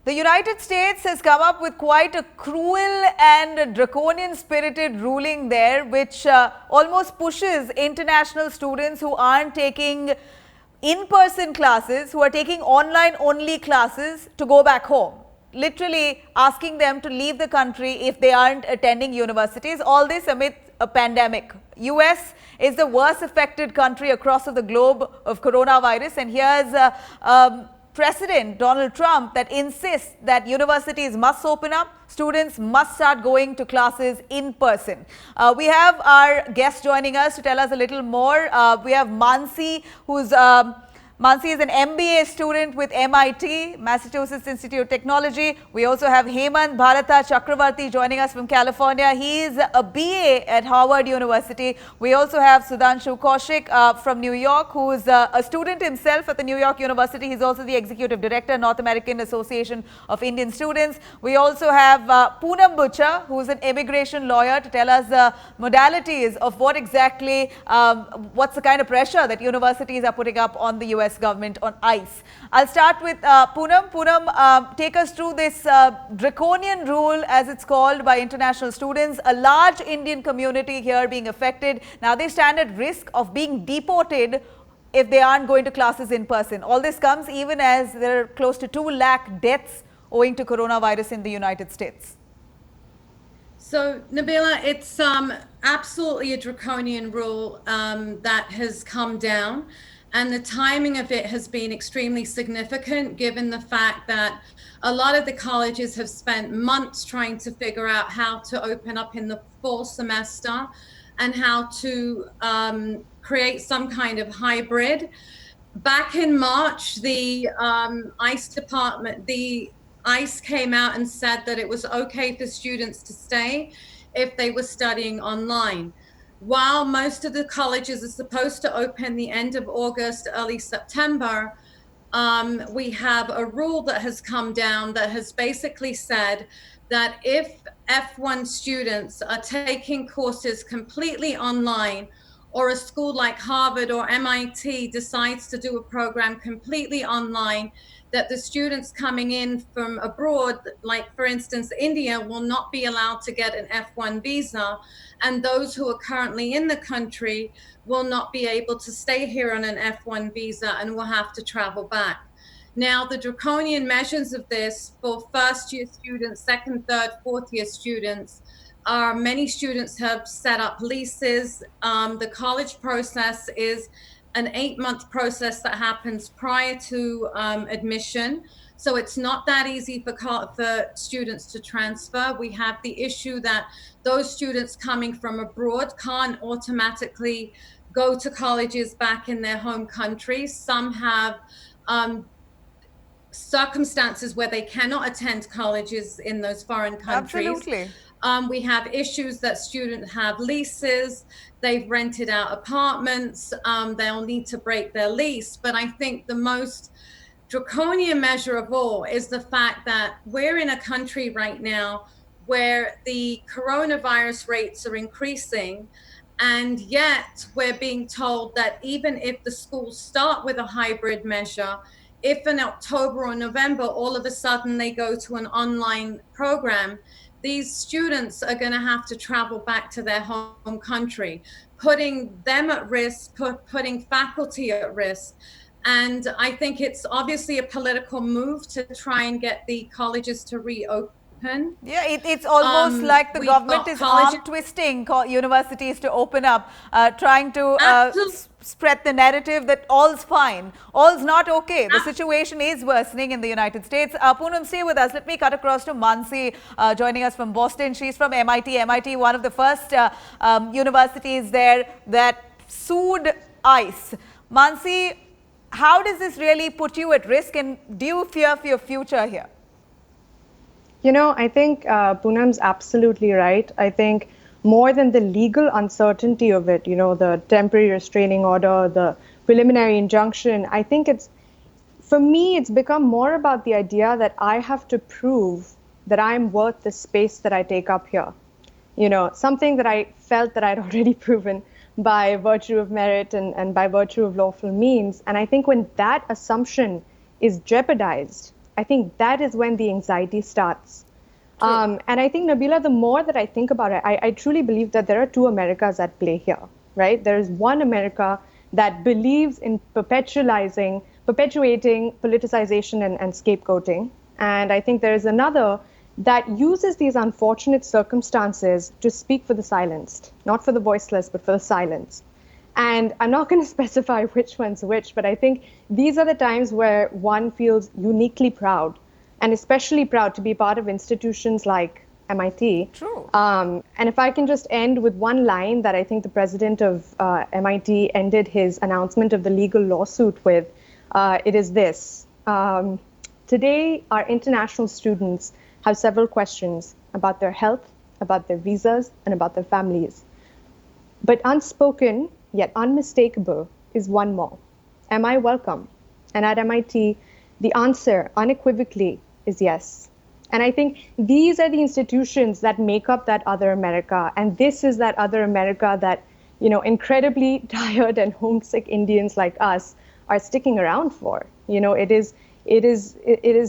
The United States has come up with quite a cruel and draconian spirited ruling there, which almost pushes international students who aren't taking in-person classes, who are taking online only classes, to go back home. Literally asking them to leave the country if they aren't attending universities. All this amid a pandemic. US is the worst affected country across the globe of coronavirus, and here's President Donald Trump that insists that universities must open up, students must start going to classes in person. We have our guest joining us to tell us a little more. We have Mansi, Mansi is an MBA student with MIT, Massachusetts Institute of Technology. We also have Hemant Bharata Chakravarti joining us from California. He is a BA at Harvard University. We also have Sudhanshu Kaushik from New York, who is a student himself at the New York University. He's also the Executive Director, North American Association of Indian Students. We also have Poonam Butcher, who is an immigration lawyer, to tell us the modalities of what exactly, what's the kind of pressure that universities are putting up on the US government on ICE. I'll start with Poonam. Poonam, take us through this draconian rule, as it's called, by international students. A large Indian community here being affected. Now they stand at risk of being deported if they aren't going to classes in person. All this comes even as there are close to 2 lakh deaths owing to coronavirus in the United States. So, Nabila, it's absolutely a draconian rule that has come down. And the timing of it has been extremely significant, given the fact that a lot of the colleges have spent months trying to figure out how to open up in the fall semester and how to create some kind of hybrid. Back in March, the ICE came out and said that it was okay for students to stay if they were studying online. While most of the colleges are supposed to open the end of August, early September, we have a rule that has come down that has basically said that if F1 students are taking courses completely online, or a school like Harvard or MIT decides to do a program completely online, that the students coming in from abroad, like for instance India, will not be allowed to get an F1 visa, and those who are currently in the country will not be able to stay here on an F1 visa and will have to travel back. Now, the draconian measures of this for first-year students, second, third, fourth-year students, many students have set up leases. The college process is an 8-month process that happens prior to admission. So it's not that easy for students to transfer. We have the issue that those students coming from abroad can't automatically go to colleges back in their home countries. Some have circumstances where they cannot attend colleges in those foreign countries. Absolutely. We have issues that students have leases, they've rented out apartments, they'll need to break their lease. But I think the most draconian measure of all is the fact that we're in a country right now where the coronavirus rates are increasing, and yet we're being told that even if the schools start with a hybrid measure, if in October or November all of a sudden they go to an online program, these students are going to have to travel back to their home country, putting them at risk, putting faculty at risk. And I think it's obviously a political move to try and get the colleges to reopen. Yeah, it's almost like the government is arm twisting universities to open up, trying to spread the narrative that all's fine, all's not okay. The situation is worsening in the United States. Poonam, stay with us. Let me cut across to Mansi, joining us from Boston. She's from MIT. MIT, one of the first universities there that sued ICE. Mansi, how does this really put you at risk, and do you fear for your future here? You know, I think Poonam's absolutely right. I think more than the legal uncertainty of it, you know, the temporary restraining order, the preliminary injunction, I think for me, it's become more about the idea that I have to prove that I'm worth the space that I take up here. You know, something that I felt that I'd already proven by virtue of merit and by virtue of lawful means. And I think when that assumption is jeopardized, I think that is when the anxiety starts. And I think, Nabila, the more that I think about it, I truly believe that there are two Americas at play here, right? There is one America that believes in perpetuating politicization and scapegoating. And I think there is another that uses these unfortunate circumstances to speak for the silenced, not for the voiceless, but for the silenced. And I'm not going to specify which one's which, but I think these are the times where one feels uniquely proud, and especially proud to be part of institutions like MIT. True. And if I can just end with one line that I think the president of MIT ended his announcement of the legal lawsuit with, it is this. Today, our international students have several questions about their health, about their visas, and about their families. But unspoken, yet unmistakable, is one more. Am I welcome? And at MIT, the answer unequivocally is yes. And I think these are the institutions that make up that other America. And this is that other America that, incredibly tired and homesick Indians like us are sticking around for. It is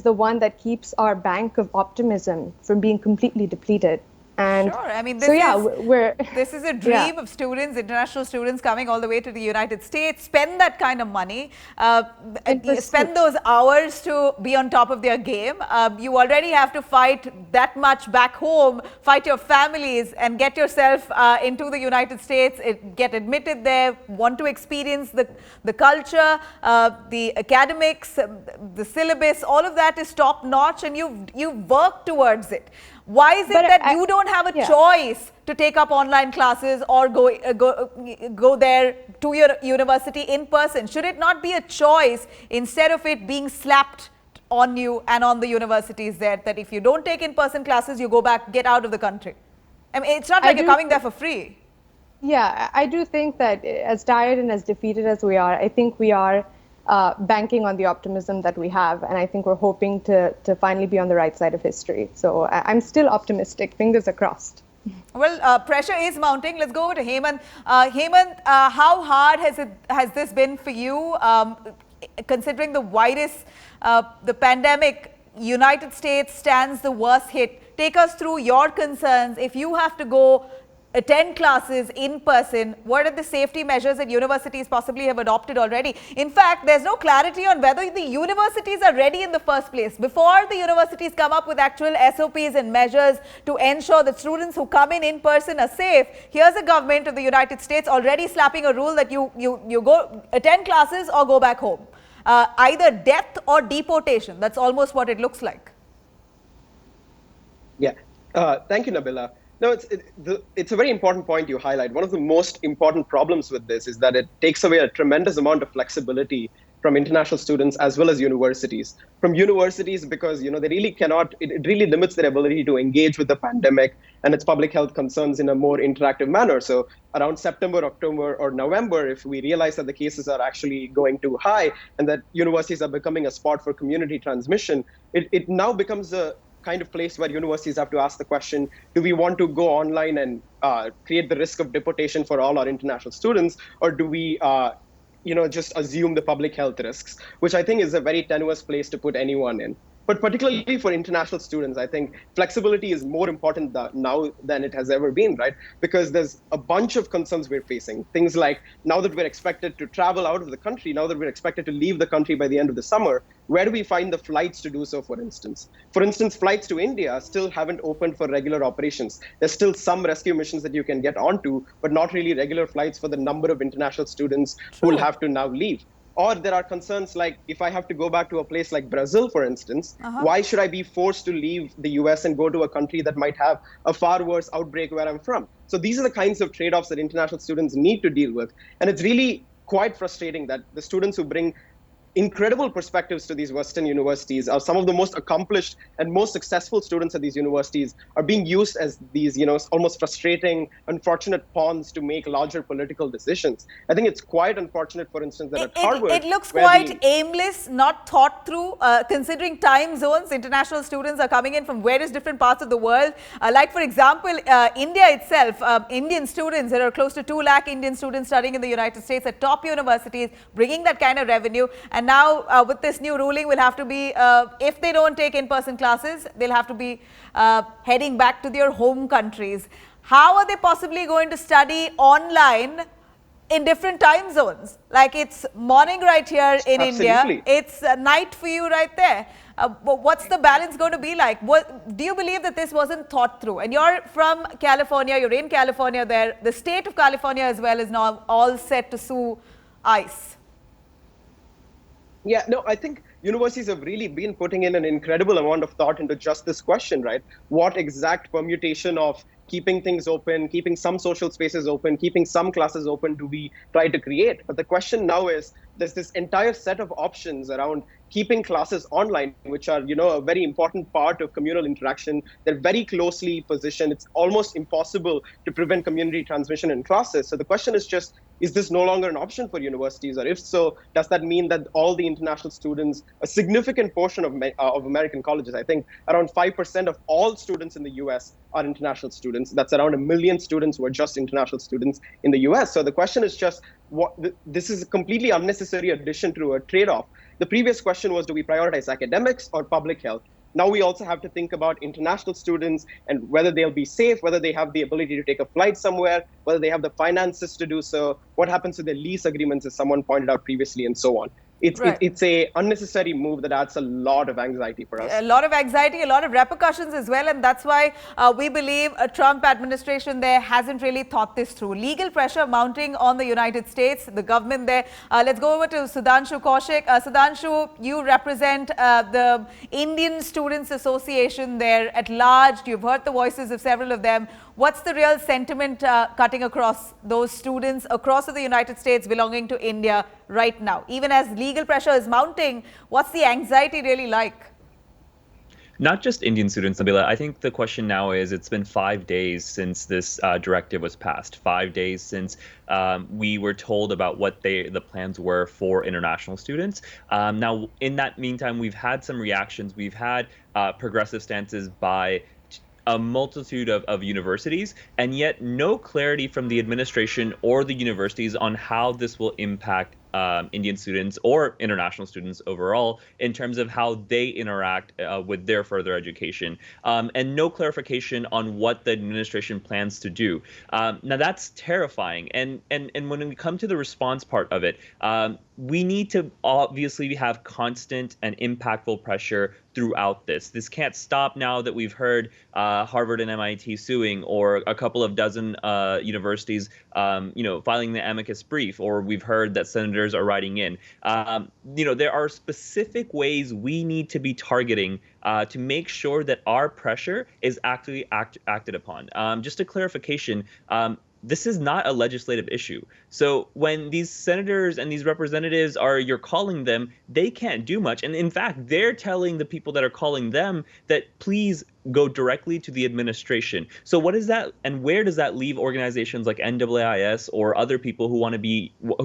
the one that keeps our bank of optimism from being completely depleted. And sure. I mean, this is a dream of students, international students coming all the way to the United States, spend that kind of money, spend those hours to be on top of their game. You already have to fight that much back home, fight your families and get yourself into the United States, get admitted there, want to experience the culture, the academics, the syllabus, all of that is top notch, and you've worked towards it. Why is it that you don't have a choice to take up online classes or go there to your university in person? Should it not be a choice instead of it being slapped on you and on the universities there, that if you don't take in-person classes, you go back, get out of the country? I mean, it's not like you're coming there for free. Yeah, I do think that as tired and as defeated as we are, I think we are banking on the optimism that we have, and I think we're hoping to finally be on the right side of history. So I'm still optimistic. Fingers are crossed. Well, pressure is mounting. Let's go over to Hemant. Hemant, how hard has this been for you, considering the virus, the pandemic? United States stands the worst hit. Take us through your concerns. If you have to go attend classes in person, what are the safety measures that universities possibly have adopted already? In fact, there's no clarity on whether the universities are ready in the first place. Before the universities come up with actual SOPs and measures to ensure that students who come in person are safe, here's the government of the United States already slapping a rule that you go attend classes or go back home. Either death or deportation. That's almost what it looks like. Yeah. Thank you, Nabila. No, it's a very important point you highlight. One of the most important problems with this is that it takes away a tremendous amount of flexibility from international students as well as universities. From universities, because they really cannot, it really limits their ability to engage with the pandemic and its public health concerns in a more interactive manner. So around September, October, or November, if we realize that the cases are actually going too high and that universities are becoming a spot for community transmission, it now becomes a kind of place where universities have to ask the question, do we want to go online and create the risk of deportation for all our international students, or do we just assume the public health risks, which I think is a very tenuous place to put anyone in. But particularly for international students, I think flexibility is more important now than it has ever been, right? Because there's a bunch of concerns we're facing. Things like now that we're expected to travel out of the country, now that we're expected to leave the country by the end of the summer, where do we find the flights to do so, for instance? For instance, flights to India still haven't opened for regular operations. There's still some rescue missions that you can get onto, but not really regular flights for the number of international students who will have to now leave. Or there are concerns like, if I have to go back to a place like Brazil, for instance, why should I be forced to leave the US and go to a country that might have a far worse outbreak where I'm from? So these are the kinds of trade-offs that international students need to deal with. And it's really quite frustrating that the students who bring incredible perspectives to these Western universities are some of the most accomplished and most successful students at these universities are being used as these, almost frustrating, unfortunate pawns to make larger political decisions. I think it's quite unfortunate, for instance, that at Harvard... It looks quite aimless, not thought through, considering time zones. International students are coming in from various different parts of the world. Like, for example, India itself, Indian students, there are close to 2 lakh Indian students studying in the United States at top universities, bringing that kind of revenue. And And now with this new ruling, will have to be, if they don't take in-person classes, they'll have to be heading back to their home countries. How are they possibly going to study online in different time zones? Like it's morning right here in Absolutely. India, it's night for you right there. But what's the balance going to be like? What, do you believe that this wasn't thought through? And you're from California, you're in California there. The state of California as well is now all set to sue ICE. Yeah, no, I think universities have really been putting in an incredible amount of thought into just this question, right? What exact permutation of keeping things open, keeping some social spaces open, keeping some classes open do we try to create? But the question now is, there's this entire set of options around keeping classes online, which are, a very important part of communal interaction. They're very closely positioned. It's almost impossible to prevent community transmission in classes. So the question is just, is this no longer an option for universities? Or if so, does that mean that all the international students, a significant portion of American colleges, I think around 5% of all students in the US are international students. That's around 1 million students who are just international students in the US. So the question is just, this is a completely unnecessary addition to a trade-off. The previous question was, do we prioritize academics or public health? Now we also have to think about international students and whether they'll be safe, whether they have the ability to take a flight somewhere, whether they have the finances to do so, what happens to their lease agreements, as someone pointed out previously, and so on. It's a unnecessary move that adds a lot of anxiety for us. A lot of anxiety, a lot of repercussions as well, and that's why we believe a Trump administration there hasn't really thought this through. Legal pressure mounting on the United States, the government there. Let's go over to Sudhanshu Kaushik. Sudhanshu, you represent the Indian Students Association there at large. You've heard the voices of several of them. What's the real sentiment cutting across those students across the United States belonging to India right now? Even as legal pressure is mounting, what's the anxiety really like? Not just Indian students, Nabila. I think the question now is, it's been 5 days since this directive was passed, 5 days since we were told about what the plans were for international students. Now, in that meantime, we've had some reactions. We've had progressive stances by a multitude of universities, and yet no clarity from the administration or the universities on how this will impact Indian students or international students overall in terms of how they interact with their further education, and no clarification on what the administration plans to do. Now that's terrifying, and when we come to the response part of it, we need to obviously have constant and impactful pressure throughout this. This can't stop now that we've heard Harvard and MIT suing, or a couple of dozen universities, filing the amicus brief, or we've heard that senators are writing in. There are specific ways we need to be targeting to make sure that our pressure is actually acted upon. Just a clarification. This is not a legislative issue. So when these senators and these representatives you're calling them, they can't do much. And in fact, they're telling the people that are calling them that please go directly to the administration. So what is that, and where does that leave organizations like NAAIS or other people who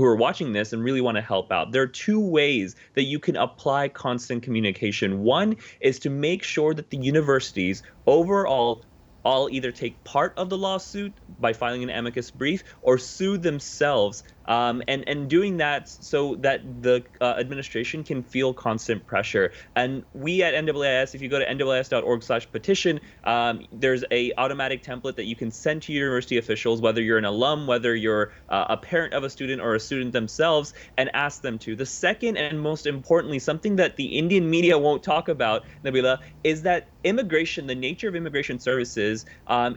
are watching this and really want to help out? There are two ways that you can apply constant communication. One is to make sure that the universities overall all either take part of the lawsuit by filing an amicus brief or sue themselves, and doing that so that the administration can feel constant pressure. And we at NAAIS, if you go to NAAIS.org/petition, there's a automatic template that you can send to university officials, whether you're an alum, whether you're a parent of a student or a student themselves, and ask them to. The second, and most importantly, something that the Indian media won't talk about, Nabila, is that immigration, the nature of immigration services,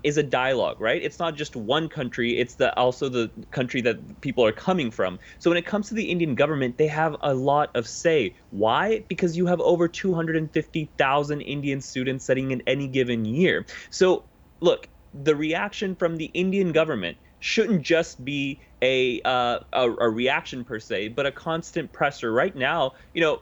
is a dialogue, right? It's not just one country, it's also the country that people are coming from. So when it comes to the Indian government, they have a lot of say. Why? Because you have over 250,000 Indian students studying in any given year. So look, the reaction from the Indian government shouldn't just be a reaction per se, but a constant pressure. Right now,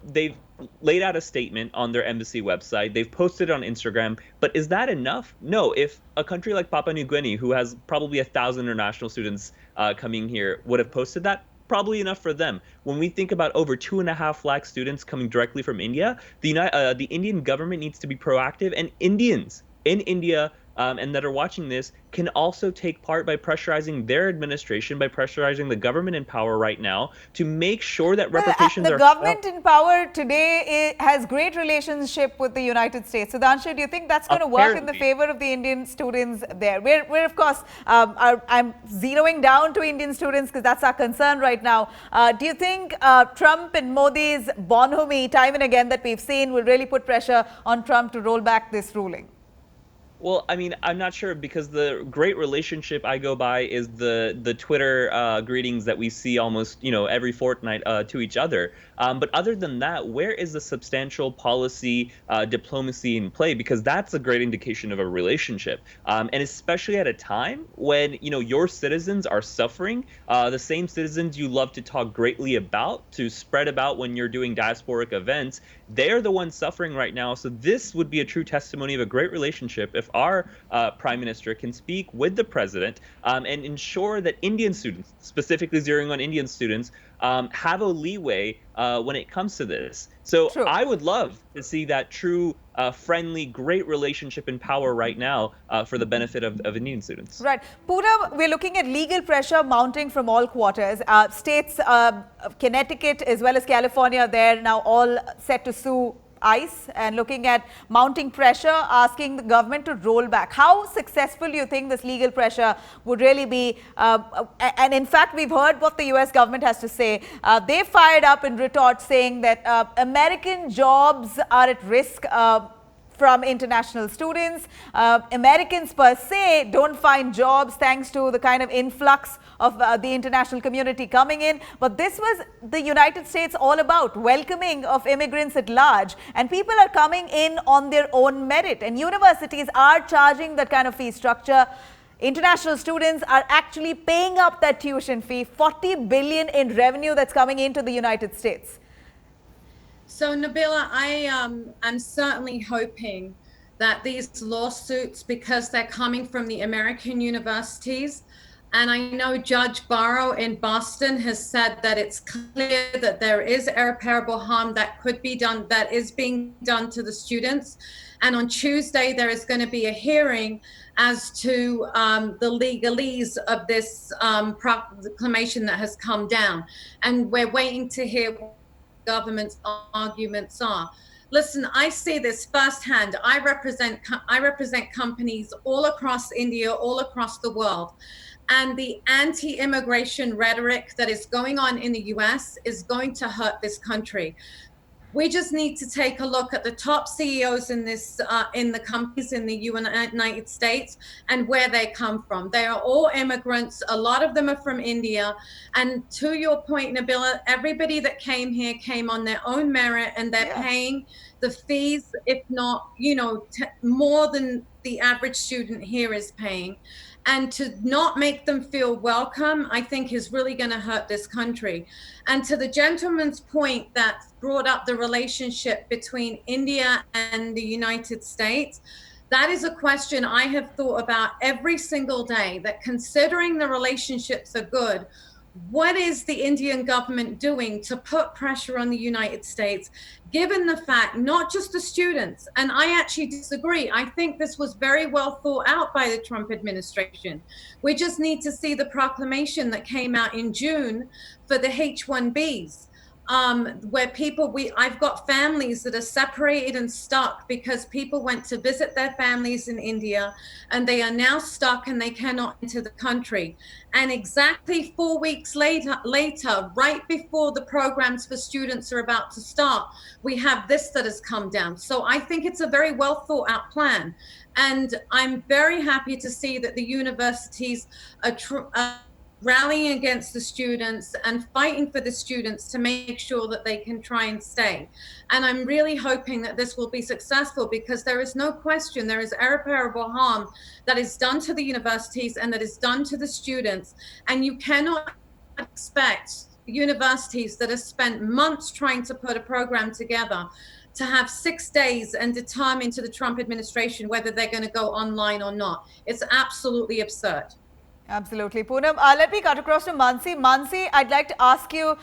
they've laid out a statement on their embassy website. They've posted it on Instagram. But is that enough? No. If a country like Papua New Guinea, who has probably 1,000 international students coming here, would have posted that, probably enough for them. When we think about over 2.5 lakh students coming directly from India, the Indian government needs to be proactive, and Indians in India and that are watching this can also take part by pressurizing their administration, by pressurizing the government in power right now to make sure that Well, reparations the are government in power today has great relationship with the United States. Sudhanshu, do you think that's going to work in the apparently. favor of the Indian students there? We're of course, I'm zeroing down to Indian students because that's our concern right now. Do you think Trump and Modi's bonhomie, time and again that we've seen, will really put pressure on Trump to roll back this ruling? Well, I mean, I'm not sure because the great relationship I go by is the Twitter greetings that we see almost, every fortnight to each other. But other than that, where is the substantial policy diplomacy in play? Because that's a great indication of a relationship, and especially at a time when your citizens are suffering, the same citizens you love to talk greatly about, to spread about when you're doing diasporic events. They're the ones suffering right now. So this would be a true testimony of a great relationship if our prime minister can speak with the president and ensure that Indian students, specifically zeroing on Indian students, have a leeway when it comes to this. So True. I would love to see that true, friendly, great relationship in power right now for the benefit of Indian students. Right. Poonam, we're looking at legal pressure mounting from all quarters. States, Connecticut as well as California, they're now all set to sue ICE and looking at mounting pressure, asking the government to roll back. How successful do you think this legal pressure would really be? And in fact, we've heard what the US government has to say. They fired up in retort saying that American jobs are at risk from international students. Americans per se don't find jobs thanks to the kind of influx of the international community coming in. But this was the United States all about, welcoming of immigrants at large. And people are coming in on their own merit. And universities are charging that kind of fee structure. International students are actually paying up that tuition fee, 40 billion in revenue that's coming into the United States. So Nabila, I'm certainly hoping that these lawsuits, because they're coming from the American universities, and I know Judge Barrow in Boston has said that it's clear that there is irreparable harm that could be done, that is being done to the students. And on Tuesday, there is going to be a hearing as to the legalese of this proclamation that has come down. And we're waiting to hear government's arguments are. Listen, I see this firsthand. I represent companies all across India, all across the world. And the anti-immigration rhetoric that is going on in the US is going to hurt this country. We just need to take a look at the top CEOs in the companies in the United States and where they come from. They are all immigrants. A lot of them are from India. And to your point, Nabila, everybody that came here came on their own merit, and they're paying the fees, if not, more than the average student here is paying. And to not make them feel welcome, I think is really going to hurt this country. And to the gentleman's point that brought up the relationship between India and the United States, that is a question I have thought about every single day, that considering the relationships are good, what is the Indian government doing to put pressure on the United States, given the fact, not just the students, and I actually disagree. I think this was very well thought out by the Trump administration. We just need to see the proclamation that came out in June for the H-1Bs. Where I've got families that are separated and stuck because people went to visit their families in India and they are now stuck and they cannot enter the country. And exactly 4 weeks later, right before the programs for students are about to start, we have this that has come down. So I think it's a very well thought out plan. And I'm very happy to see that the universities are rallying against the students and fighting for the students to make sure that they can try and stay. And I'm really hoping that this will be successful, because there is no question there is irreparable harm that is done to the universities and that is done to the students. And you cannot expect universities that have spent months trying to put a program together to have 6 days and determine to the Trump administration whether they're going to go online or not. It's absolutely absurd. Absolutely. Poonam, let me cut across to Mansi. Mansi, I'd like to ask you,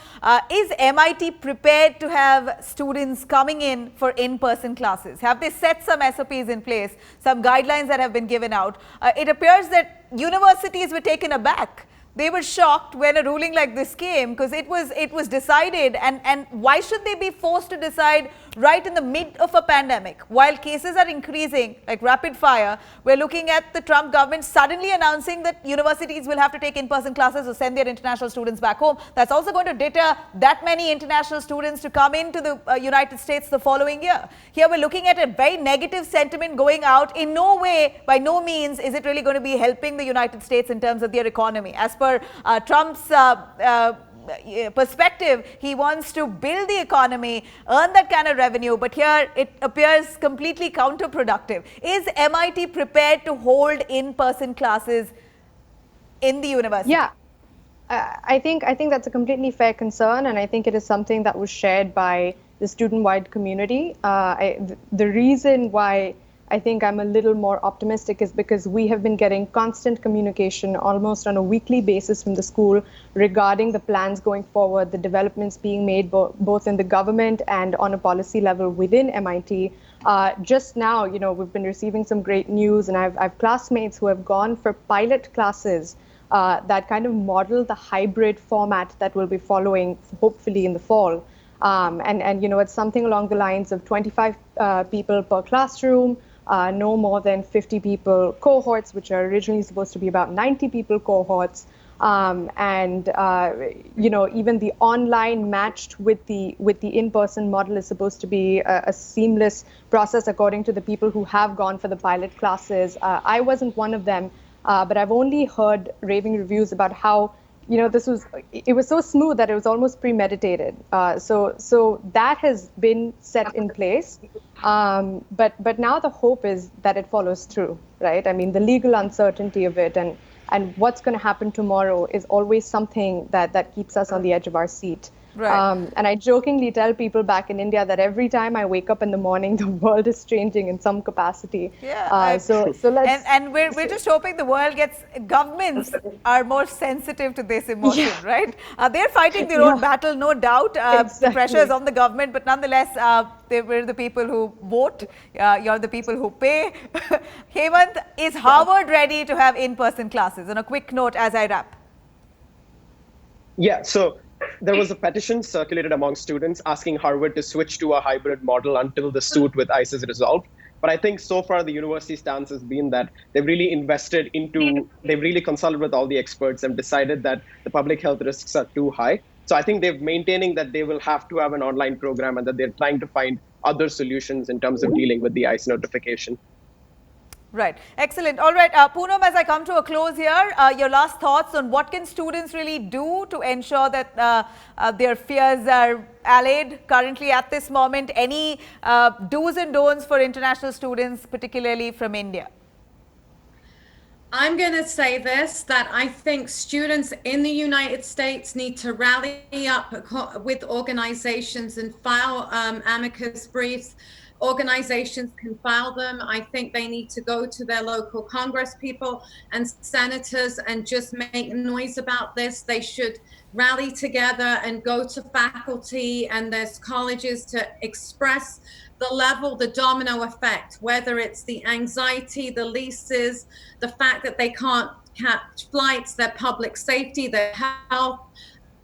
is MIT prepared to have students coming in for in-person classes? Have they set some SOPs in place, some guidelines that have been given out? It appears that universities were taken aback. They were shocked when a ruling like this came because it was decided, and why should they be forced to decide right in the mid of a pandemic while cases are increasing like rapid fire? We're looking at the Trump government suddenly announcing that universities will have to take in-person classes or send their international students back home. That's also going to deter that many international students to come into the United States the following year. Here we're looking at a very negative sentiment going out. In no way, by no means, is it really going to be helping the United States in terms of their economy. As per Trump's perspective, he wants to build the economy, earn that kind of revenue, but here it appears completely counterproductive. Is MIT prepared to hold in-person classes in the university? Yeah, I think that's a completely fair concern, and I think it is something that was shared by the student-wide community. The reason why I think I'm a little more optimistic is because we have been getting constant communication almost on a weekly basis from the school regarding the plans going forward, the developments being made both in the government and on a policy level within MIT. Just now, we've been receiving some great news, and I've classmates who have gone for pilot classes that kind of model the hybrid format that we'll be following hopefully in the fall. And it's something along the lines of 25 people per classroom, no more than 50 people cohorts, which are originally supposed to be about 90 people cohorts. Even the online matched with the in-person model is supposed to be a seamless process according to the people who have gone for the pilot classes. I wasn't one of them, but I've only heard raving reviews about how it was so smooth that it was almost premeditated. So that has been set in place. But now the hope is that it follows through, right? I mean, the legal uncertainty of it and what's going to happen tomorrow is always something that keeps us on the edge of our seat. Right. And I jokingly tell people back in India that every time I wake up in the morning, the world is changing in some capacity. Yeah. So let's. And we're just hoping the world governments are more sensitive to this emotion, right? They're fighting their own battle, no doubt. Exactly. The pressure is on the government, but nonetheless, we're the people who vote. You're the people who pay. Hemant, is Harvard ready to have in-person classes? On a quick note as I wrap. Yeah, so there was a petition circulated among students asking Harvard to switch to a hybrid model until the suit with ICE is resolved. But I think so far the university stance has been that they've really they've really consulted with all the experts and decided that the public health risks are too high. So I think they're maintaining that they will have to have an online program and that they're trying to find other solutions in terms of dealing with the ICE notification. Right. Excellent. All right. Poonam, as I come to a close here, your last thoughts on what can students really do to ensure that their fears are allayed currently at this moment? Any do's and don'ts for international students, particularly from India? I'm going to say this, that I think students in the United States need to rally up with organizations and file amicus briefs. Organizations can file them. I think they need to go to their local Congress people and senators and just make noise about this. They should rally together and go to faculty and there's colleges to express the level, the domino effect, whether it's the anxiety, the leases, the fact that they can't catch flights, their public safety, their health.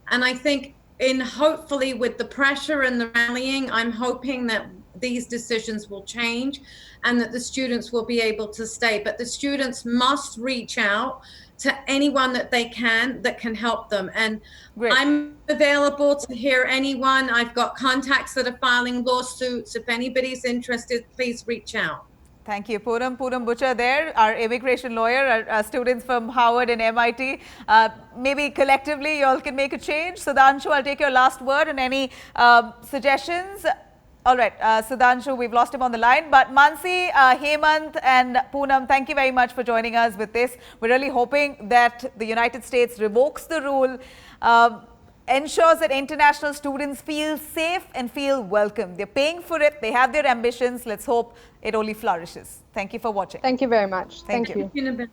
And I think hopefully with the pressure and the rallying, I'm hoping that these decisions will change and that the students will be able to stay. But the students must reach out to anyone that they can that can help them. And Great. I'm available to hear anyone. I've got contacts that are filing lawsuits. If anybody's interested, please reach out. Thank you. Poonam Butcher there, our immigration lawyer, our students from Harvard and MIT. Maybe collectively you all can make a change. Sudhanshu, I'll take your last word and any suggestions. All right, Sudhanshu, we've lost him on the line. But Mansi, Hemant and Poonam, thank you very much for joining us with this. We're really hoping that the United States revokes the rule, ensures that international students feel safe and feel welcome. They're paying for it. They have their ambitions. Let's hope it only flourishes. Thank you for watching. Thank you very much. Thank Thank you. You know,